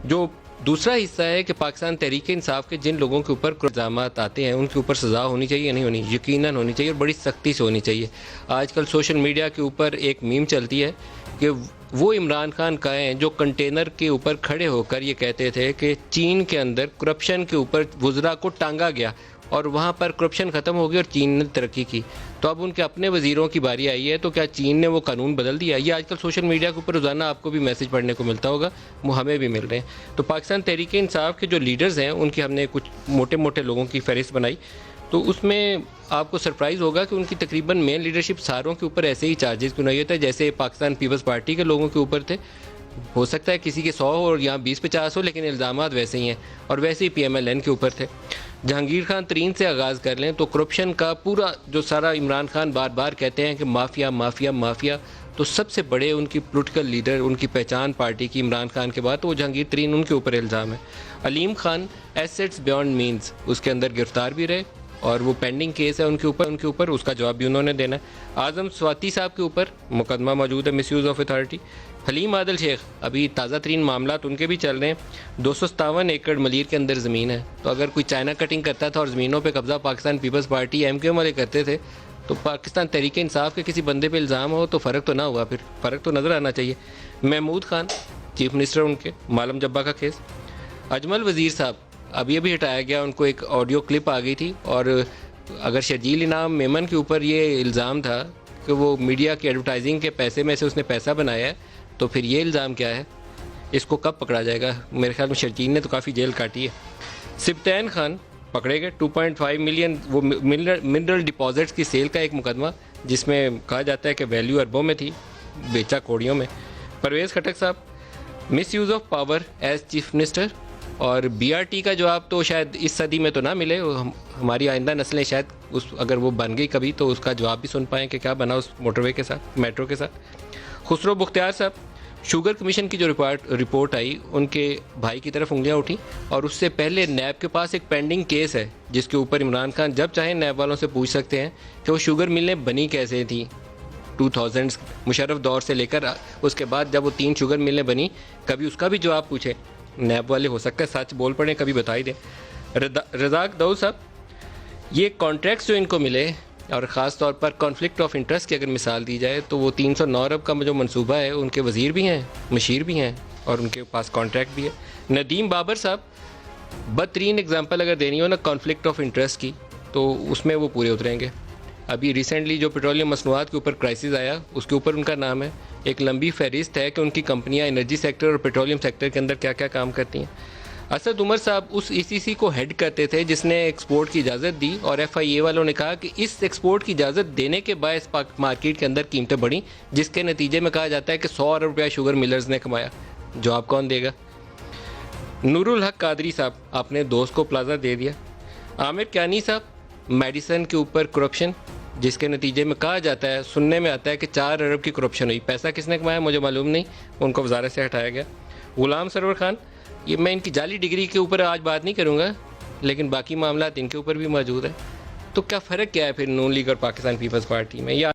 جو دوسرا حصہ ہے کہ پاکستان تحریک انصاف کے جن لوگوں کے اوپر الزامات آتے ہیں ان کے اوپر سزا ہونی چاہیے نہیں ہونی، یقیناً ہونی چاہیے اور بڑی سختی سے ہونی چاہیے۔ آج کل سوشل میڈیا کے اوپر ایک میم چلتی ہے کہ وہ عمران خان کا ہیں جو کنٹینر کے اوپر کھڑے ہو کر یہ کہتے تھے کہ چین کے اندر کرپشن کے اوپر وزراء کو ٹانگا گیا اور وہاں پر کرپشن ختم ہو گئی اور چین نے ترقی کی۔ تو اب ان کے اپنے وزیروں کی باری آئی ہے، تو کیا چین نے وہ قانون بدل دیا؟ یہ آج کل سوشل میڈیا کے اوپر روزانہ آپ کو بھی میسج پڑھنے کو ملتا ہوگا، وہ ہمیں بھی مل رہے ہیں۔ تو پاکستان تحریک انصاف کے جو لیڈرز ہیں ان کی ہم نے کچھ موٹے موٹے لوگوں کی فہرست بنائی، تو اس میں آپ کو سرپرائز ہوگا کہ ان کی تقریباً مین لیڈرشپ ساروں کے اوپر ایسے ہی چارجز کیوں نہیں ہوتے جیسے پاکستان پیپلز پارٹی کے لوگوں کے اوپر تھے۔ ہو سکتا ہے کسی کے 100 اور یہاں 20-50 ہو، لیکن الزامات ویسے ہی ہیں، اور ویسے ہی پی ایم ایل این کے اوپر تھے۔ جہانگیر خان ترین سے آغاز کر لیں تو کرپشن کا پورا جو سارا عمران خان بار بار کہتے ہیں کہ مافیا مافیا مافیا، تو سب سے بڑے ان کی پولیٹیکل لیڈر، ان کی پہچان پارٹی کی عمران خان کے بعد تو وہ جہانگیر ترین، ان کے اوپر الزام ہے۔ علیم خان ایسٹس بیونڈ مینز، اس کے اندر گرفتار بھی رہے اور وہ پینڈنگ کیس ہے ان کے اوپر اس کا جواب بھی انہوں نے دینا ہے۔ اعظم سواتی صاحب کے اوپر مقدمہ موجود ہے، مس use of authority. Haleem Adil Sheikh, ابھی تازہ ترین معاملات ان کے بھی چل رہے ہیں۔ 257 ایکڑ ملیر کے اندر زمین ہے، تو اگر کوئی چائنا کٹنگ کرتا تھا اور زمینوں پہ قبضہ Pakistan Peoples Party M Q M والے کرتے تھے، تو پاکستان تحریک انصاف کے کسی بندے پہ الزام ہو تو فرق تو نہ ہوا، پھر فرق تو نظر آنا چاہیے۔ محمود خان چیف منسٹر ان کے، معلم جبہ کا کیس۔ اجمل وزیر صاحب ابھی ہٹایا گیا، ان کو ایک آڈیو کلپ آ گئی تھی، اور اگر شرجیل انعام میمن کے اوپر یہ الزام تھا کہ وہ میڈیا کی ایڈورٹائزنگ کے پیسے میں سے اس نے پیسہ بنایا ہے، تو پھر یہ الزام کیا ہے؟ اس کو کب پکڑا جائے گا؟ میرے خیال میں شرجیل نے تو کافی جیل کاٹی ہے۔ سبطین خان پکڑے گئے، 2.5 ملین وہ منرل ڈپازٹس کی سیل کا ایک مقدمہ جس میں کہا جاتا ہے کہ ویلیو اربوں میں تھی، بیچا کوڑیوں میں۔ پرویز خٹک صاحب misuse of power as chief minister, اور بی آر ٹی کا جواب تو شاید اس صدی میں تو نہ ملے، ہماری آئندہ نسلیں شاید اگر وہ بن گئی کبھی تو اس کا جواب بھی سن پائیں کہ کیا بنا اس موٹر وے کے ساتھ، میٹرو کے ساتھ۔ خسرو بختیار صاحب، شوگر کمیشن کی جو رپورٹ آئی ان کے بھائی کی طرف انگلیاں اٹھیں، اور اس سے پہلے نیب کے پاس ایک پینڈنگ کیس ہے جس کے اوپر عمران خان جب چاہیں نیب والوں سے پوچھ سکتے ہیں کہ وہ شوگر ملیں بنی کیسے تھیں 2000 مشرف دور سے لے کر اس کے بعد جب وہ 3 شوگر ملیں بنی، کبھی اس کا بھی جواب پوچھیں نیب والے، ہو سکتا ہے سچ بول پڑیں، کبھی بتا ہی دیں۔ رزاق داؤد صاحب، یہ کانٹریکٹس جو ان کو ملے اور خاص طور پر کانفلکٹ آف انٹرسٹ کی اگر مثال دی جائے تو وہ 309 ارب کا جو منصوبہ ہے ان کے وزیر بھی ہیں، مشیر بھی ہیں، اور ان کے پاس کانٹریکٹ بھی ہے۔ ندیم بابر صاحب، بدترین ایگزامپل اگر دینی ہو نا کانفلکٹ آف انٹرسٹ کی تو اس میں وہ پورے اتریں گے۔ ابھی ریسنٹلی جو پیٹرولیم مصنوعات کے اوپر کرائسس آیا اس کے اوپر ان کا نام ہے، ایک لمبی فہرست ہے کہ ان کی کمپنیاں انرجی سیکٹر اور پیٹرولیم سیکٹر کے اندر کیا کیا کام کرتی ہیں۔ اسد عمر صاحب اس ای سی سی کو ہیڈ کرتے تھے جس نے ایکسپورٹ کی اجازت دی، اور ایف آئی اے والوں نے کہا کہ اس ایکسپورٹ کی اجازت دینے کے باعث مارکیٹ کے اندر قیمتیں بڑھیں، جس کے نتیجے میں کہا جاتا ہے کہ 100 ارب روپیہ شوگر ملرز نے کمایا۔ جواب کون دے گا؟ نور الحق قادری صاحب، اپنے دوست کو پلازا دے دیا۔ عامر کیانی صاحب، میڈیسن کے اوپر کرپشن جس کے نتیجے میں کہا جاتا ہے، سننے میں آتا ہے کہ 4 ارب کی کرپشن ہوئی، پیسہ کس نے کمایا مجھے معلوم نہیں، ان کو وزارت سے ہٹایا گیا۔ غلام سرور خان، یہ میں ان کی جعلی ڈگری کے اوپر آج بات نہیں کروں گا، لیکن باقی معاملات ان کے اوپر بھی موجود ہیں۔ تو کیا فرق کیا ہے پھر نون لیگ اور پاکستان پیپلز پارٹی میں؟ یہ